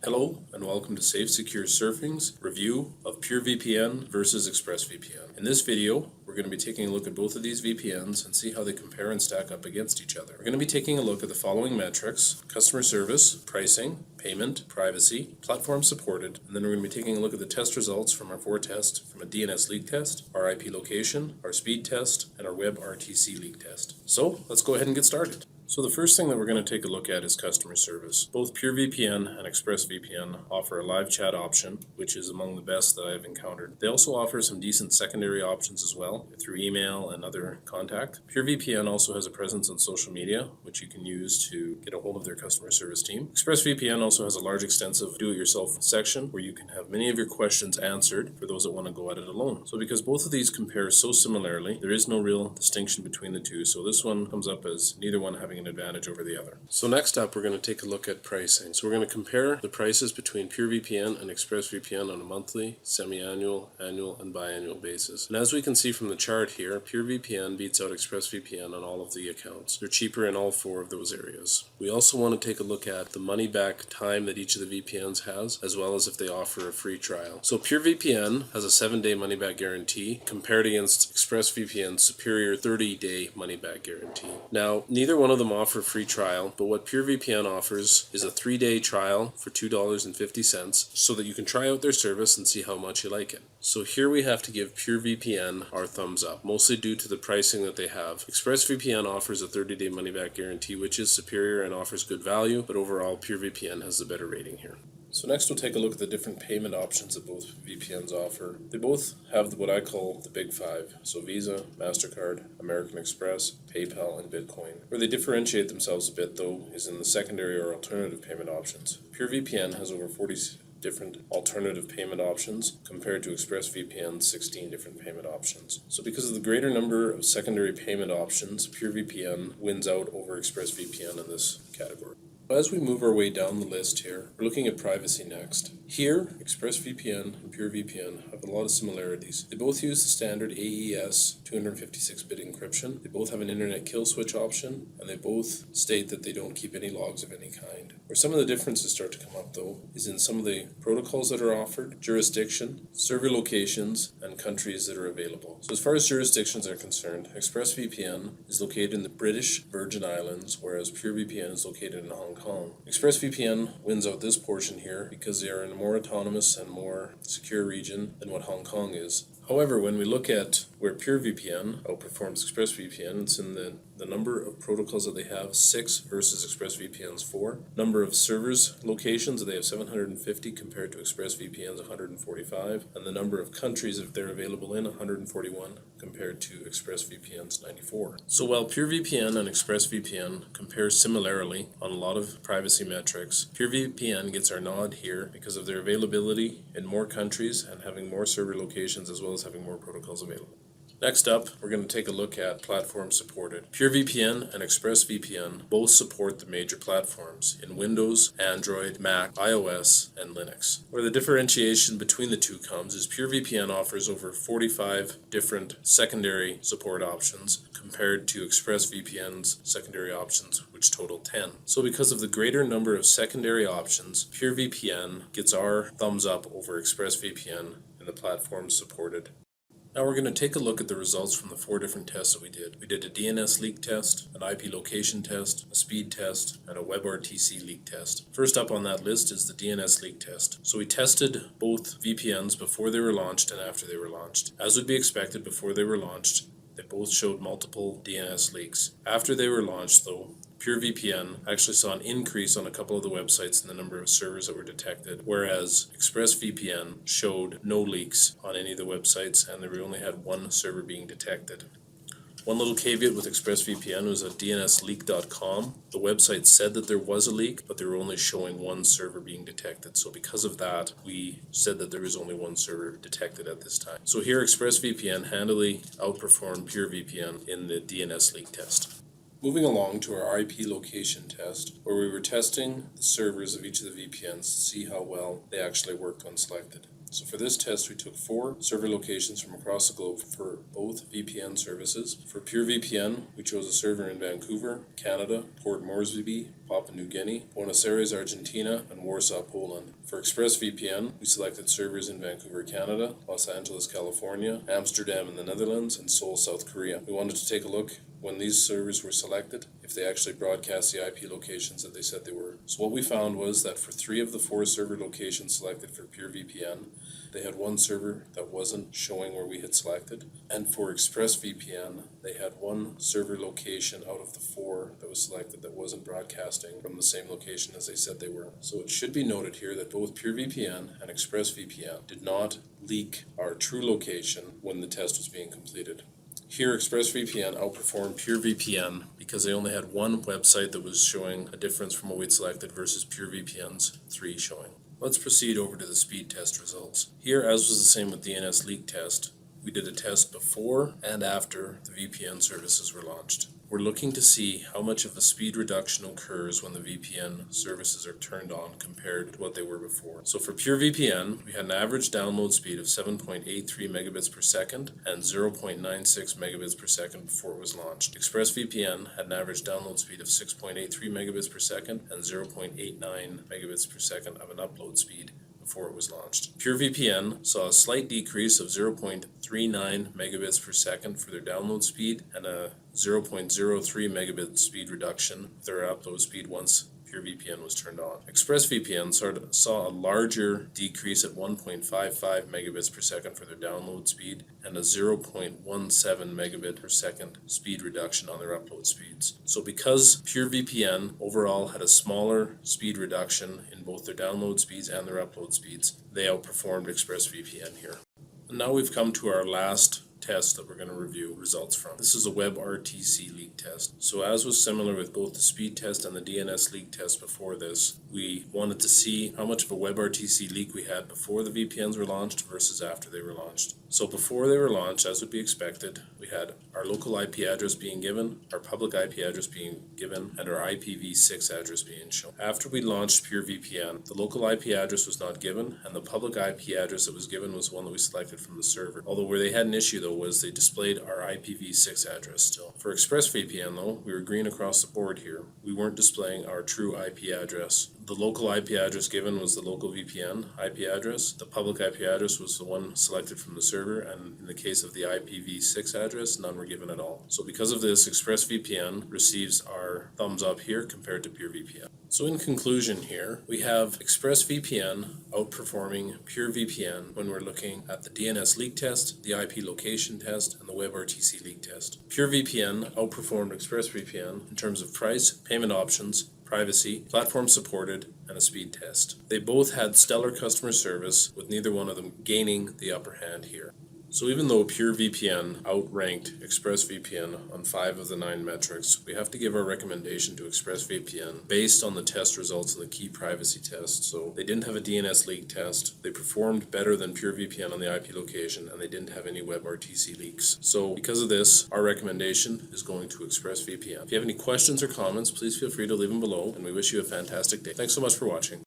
Hello and welcome to Safe Secure Surfing's review of PureVPN versus ExpressVPN. In this video, we're going to be taking a look at both of these VPNs and see how they compare and stack up against each other. We're going to be taking a look at the following metrics: customer service, pricing, payment, privacy, platform supported, and then we're going to be taking a look at the test results from our 4 tests from a DNS leak test, our IP location, our speed test, and our WebRTC leak test. So let's go ahead and get started. So the first thing that we're going to take a look at is customer service. Both PureVPN and ExpressVPN offer a live chat option, which is among the best that I've encountered. They also offer some decent secondary options as well, through email and other contact. PureVPN also has a presence on social media, which you can use to get a hold of their customer service team. ExpressVPN also has a large extensive do-it-yourself section where you can have many of your questions answered for those that want to go at it alone. So because both of these compare so similarly, there is no real distinction between the two. So this one comes up as neither one having an advantage over the other. So next up, we're going to take a look at pricing. So we're going to compare the prices between PureVPN and ExpressVPN on a monthly, semi-annual, annual, and biannual basis. And as we can see from the chart here, PureVPN beats out ExpressVPN on all of the accounts. They're cheaper in all 4 of those areas. We also want to take a look at the money-back time that each of the VPNs has, as well as if they offer a free trial. So PureVPN has a 7-day money-back guarantee compared against ExpressVPN's superior 30-day money-back guarantee. Now, neither one of them offer a free trial, but what PureVPN offers is a 3-day trial for $2.50 so that you can try out their service and see how much you like it. So here we have to give PureVPN our thumbs up, mostly due to the pricing that they have. ExpressVPN offers a 30-day money-back guarantee, which is superior and offers good value, but overall PureVPN has the better rating here. So next we'll take a look at the different payment options that both VPNs offer. They both have what I call the big 5. So Visa, MasterCard, American Express, PayPal, and Bitcoin. Where they differentiate themselves a bit though is in the secondary or alternative payment options. PureVPN has over 40 different alternative payment options compared to ExpressVPN's 16 different payment options. So because of the greater number of secondary payment options, PureVPN wins out over ExpressVPN in this category. As we move our way down the list here, we're looking at privacy next. Here, ExpressVPN and PureVPN have a lot of similarities. They both use the standard AES 256-bit encryption. They both have an internet kill switch option, and they both state that they don't keep any logs of any kind. Where some of the differences start to come up though is in some of the protocols that are offered, jurisdiction, server locations, and countries that are available. So as far as jurisdictions are concerned, ExpressVPN is located in the British Virgin Islands, whereas PureVPN is located in Hong Kong. ExpressVPN wins out this portion here because they are in a more autonomous and more secure region than what Hong Kong is. However, when we look at where PureVPN outperforms ExpressVPN, it's in the number of protocols that they have, 6 versus ExpressVPN's 4. Number of servers locations, they have 750 compared to ExpressVPN's 145. And the number of countries that they're available in, 141 compared to ExpressVPN's 94. So while PureVPN and ExpressVPN compare similarly on a lot of privacy metrics, PureVPN gets our nod here because of their availability in more countries and having more server locations as well as having more protocols available. Next up, we're going to take a look at platforms supported. PureVPN and ExpressVPN both support the major platforms in Windows, Android, Mac, iOS, and Linux. Where the differentiation between the two comes is PureVPN offers over 45 different secondary support options compared to ExpressVPN's secondary options, which total 10. So because of the greater number of secondary options, PureVPN gets our thumbs up over ExpressVPN in the platforms supported. Now we're going to take a look at the results from the 4 different tests that we did. We did a DNS leak test, an IP location test, a speed test, and a WebRTC leak test. First up on that list is the DNS leak test. So we tested both VPNs before they were launched and after they were launched. As would be expected, before they were launched, they both showed multiple DNS leaks. After they were launched though, PureVPN actually saw an increase on a couple of the websites in the number of servers that were detected, whereas ExpressVPN showed no leaks on any of the websites and we only had 1 server being detected. One little caveat with ExpressVPN was at DNSleak.com. The website said that there was a leak, but they were only showing 1 server being detected. So because of that, we said that there was only 1 server detected at this time. So here ExpressVPN handily outperformed PureVPN in the DNS leak test. Moving along to our IP location test, where we were testing the servers of each of the VPNs to see how well they actually worked when selected. So for this test, we took 4 server locations from across the globe for both VPN services. For PureVPN, we chose a server in Vancouver, Canada, Port Moresby, Papua New Guinea, Buenos Aires, Argentina, and Warsaw, Poland. For ExpressVPN, we selected servers in Vancouver, Canada, Los Angeles, California, Amsterdam in the Netherlands, and Seoul, South Korea. We wanted to take a look when these servers were selected, if they actually broadcast the IP locations that they said they were. So what we found was that for 3 of the 4 server locations selected for PureVPN, they had 1 server that wasn't showing where we had selected. And for ExpressVPN, they had 1 server location out of the 4 that was selected that wasn't broadcasting from the same location as they said they were. So it should be noted here that both PureVPN and ExpressVPN did not leak our true location when the test was being completed. Here, ExpressVPN outperformed PureVPN because they only had 1 website that was showing a difference from what we'd selected versus PureVPN's 3 showing. Let's proceed over to the speed test results. Here, as was the same with DNS leak test, we did a test before and after the VPN services were launched. We're looking to see how much of a speed reduction occurs when the VPN services are turned on compared to what they were before. So for PureVPN, we had an average download speed of 7.83 megabits per second and 0.96 megabits per second before it was launched. ExpressVPN had an average download speed of 6.83 megabits per second and 0.89 megabits per second of an upload speed before it was launched. PureVPN saw a slight decrease of 0.39 megabits per second for their download speed and a 0.03 megabit speed reduction with their upload speed once PureVPN was turned on. ExpressVPN saw a larger decrease at 1.55 megabits per second for their download speed and a 0.17 megabit per second speed reduction on their upload speeds. So because PureVPN overall had a smaller speed reduction in both their download speeds and their upload speeds, they outperformed ExpressVPN here. And now we've come to our last test that we're going to review results from. This is a WebRTC leak test. So as was similar with both the speed test and the DNS leak test before this, we wanted to see how much of a WebRTC leak we had before the VPNs were launched versus after they were launched. So before they were launched, as would be expected, we had our local IP address being given, our public IP address being given, and our IPv6 address being shown. After we launched PureVPN, the local IP address was not given, and the public IP address that was given was one that we selected from the server. Although where they had an issue though was they displayed our IPv6 address still. For ExpressVPN though, we were green across the board here. We weren't displaying our true IP address. The local IP address given was the local VPN IP address. The public IP address was the one selected from the server, and in the case of the IPv6 address, none were given at all. So because of this, ExpressVPN receives our thumbs up here compared to PureVPN. So in conclusion here, we have ExpressVPN outperforming PureVPN when we're looking at the DNS leak test, the IP location test, and the WebRTC leak test. PureVPN outperformed ExpressVPN in terms of price, payment options, privacy, platform supported, and a speed test. They both had stellar customer service, with neither one of them gaining the upper hand here. So even though PureVPN outranked ExpressVPN on 5 of the 9 metrics, we have to give our recommendation to ExpressVPN based on the test results and the key privacy tests. So they didn't have a DNS leak test, they performed better than PureVPN on the IP location, and they didn't have any WebRTC leaks. So because of this, our recommendation is going to ExpressVPN. If you have any questions or comments, please feel free to leave them below, and we wish you a fantastic day. Thanks so much for watching.